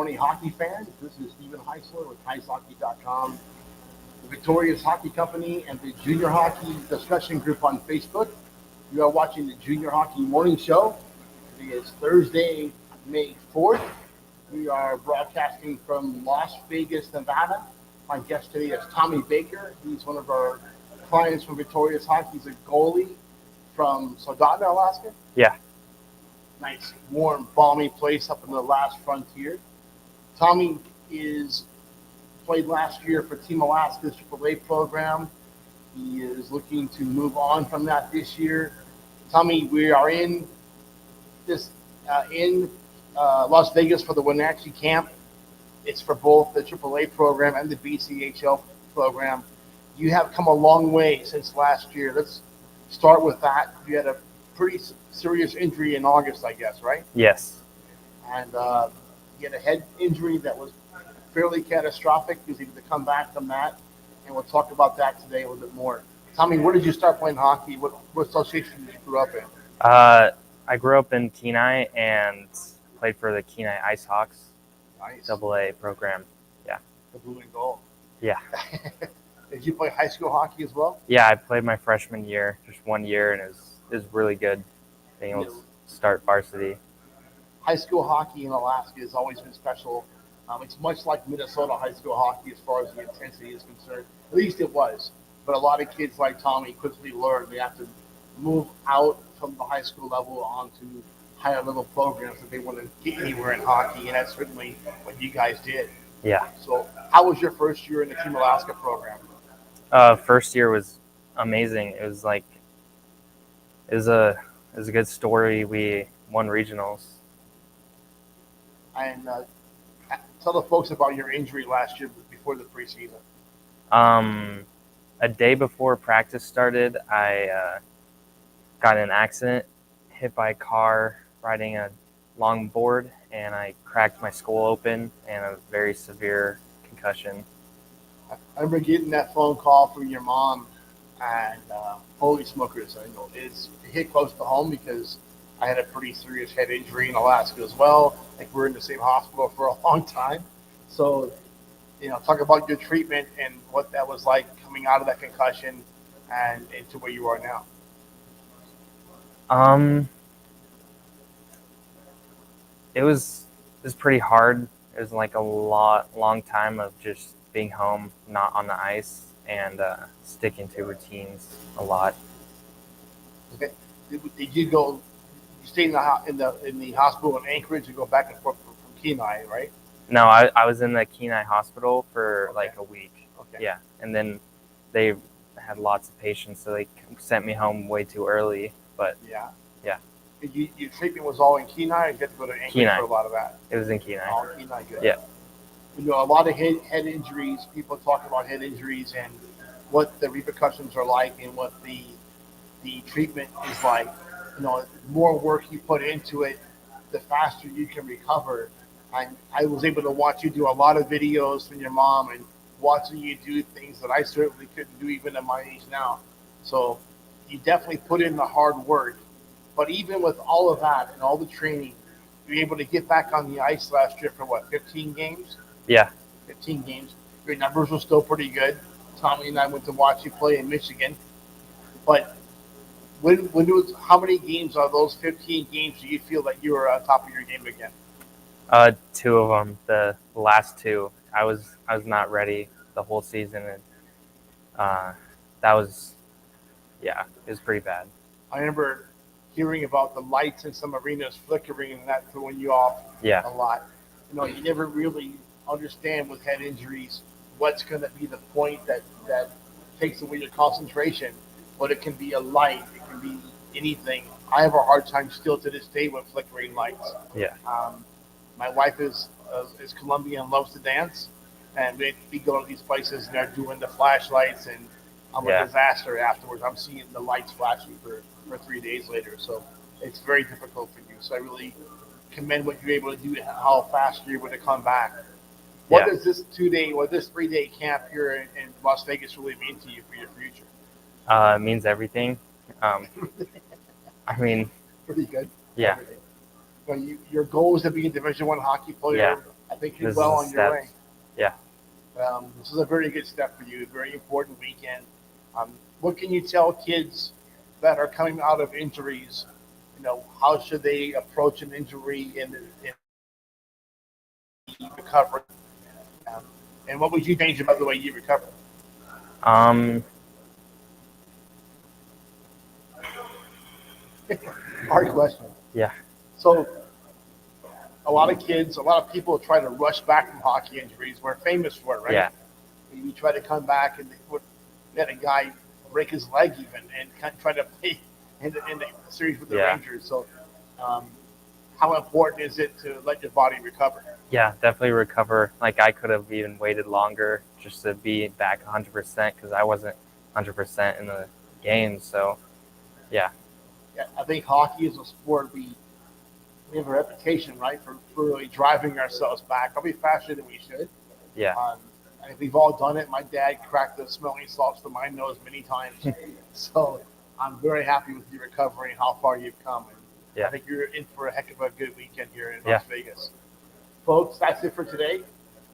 morning, hockey fans. This is Stephen Heisler with IceHockey.com, the Victorious Hockey Company, and the Junior Hockey Discussion Group on Facebook. You are watching the Junior Hockey Morning Show. Today is Thursday, May 4th. We are broadcasting from Las Vegas, Nevada. My guest today is Tommy Baker. He's one of our clients from Victorious Hockey. He's a goalie from Soldotna, Alaska. Yeah. Nice, warm, balmy place up in the last frontier. Tommy played last year for Team Alaska's AAA program. He is looking to move on from that this year. Tommy, we are in Las Vegas for the Wenatchee camp. It's for both the AAA program and the BCHL program. You have come a long way since last year. Let's start with that. You had a pretty serious injury in August, I guess, right? Yes. And you had a head injury that was fairly catastrophic. You was able to come back from that, and we'll talk about that today a little bit more. Tommy, where did you start playing hockey? What association did you grew up in? I grew up in Kenai and played for the Kenai Ice Hawks. Nice. AA program. Yeah. The blue and gold. Yeah. Did you play high school hockey as well? Yeah, I played my freshman year, just 1 year, and it was really good being able to start varsity. High school hockey in Alaska has always been special. It's much like Minnesota high school hockey as far as the intensity is concerned. At least it was. But a lot of kids like Tommy quickly learn they have to move out from the high school level onto higher level programs if they want to get anywhere in hockey, and that's certainly what you guys did. Yeah. So how was your first year in the Team Alaska program? First year was amazing. It was a good story. We won regionals. And tell the folks about your injury last year before the preseason. A day before practice started, I got in an accident, hit by a car riding a long board, and I cracked my skull open and a very severe concussion. I remember getting that phone call from your mom, and holy smokers, I know it hit close to home because I had a pretty serious head injury in Alaska as well. Like we're in the same hospital for a long time. So, talk about your treatment and what that was like coming out of that concussion and into where you are now. It was pretty hard. It was like a long time of just being home, not on the ice, and sticking to routines a lot. Okay. Did you go? You stayed in the hospital in Anchorage and go back and forth from Kenai, right? No, I was in the Kenai hospital for like a week. Okay. Yeah, and then they had lots of patients, so they sent me home way too early. But yeah. Your treatment was all in Kenai, and you had to go to Anchorage Kenai. for a lot of that. It was in Kenai. All in Kenai, good. Yeah. A lot of head injuries. People talk about head injuries and what the repercussions are like, and what the treatment is like. The more work you put into it, the faster you can recover. I was able to watch you do a lot of videos from your mom and watching you do things that I certainly couldn't do even at my age now. So you definitely put in the hard work. But even with all of that and all the training, you were able to get back on the ice last year for 15 games? Yeah. 15 games. Your numbers were still pretty good. Tommy and I went to watch you play in Michigan. But how many games of those 15 games do you feel that you were on top of your game again? 2 of them. The last 2, I was not ready the whole season, and it was pretty bad. I remember hearing about the lights in some arenas flickering and that throwing you off a lot. You never really understand with head injuries what's going to be the point that takes away your concentration. But it can be a light, it can be anything. I have a hard time still to this day with flickering lights. Yeah. My wife is Colombian and loves to dance, and we go to these places and they're doing the flashlights, and I'm a disaster afterwards. I'm seeing the lights flashing for 3 days later, so it's very difficult for you. So I really commend what you're able to do, how fast you're able to come back. What does this 3-day camp here in Las Vegas really mean to you for your future? It means everything. Pretty good. Yeah. Your goal is to be a Division I hockey player I think you're this well is a on your way. step. Yeah. This is a very good step for you. A very important weekend. What can you tell kids that are coming out of injuries? How should they approach an injury in recovery? Um, and what would you change about the way you recover? Um, Hard question. yeah. So a lot of kids, a lot of people try to rush back from hockey injuries. We're famous for it, right? Yeah. We try to come back, and we had a guy break his leg even, and kind of try to play in the series with the Yeah. Rangers. So, how important is it to let your body recover? Yeah, definitely recover. Like I could have even waited longer just to be back 100% because I wasn't 100% in the game. So, yeah. Yeah, I think hockey is a sport we have a reputation, right, for really driving ourselves back, probably faster than we should. Yeah. I think we've all done it. My dad cracked the smelling salts from my nose many times. So I'm very happy with your recovery and how far you've come. And Yeah. I think you're in for a heck of a good weekend here in Yeah. Las Vegas. Folks, that's it for today.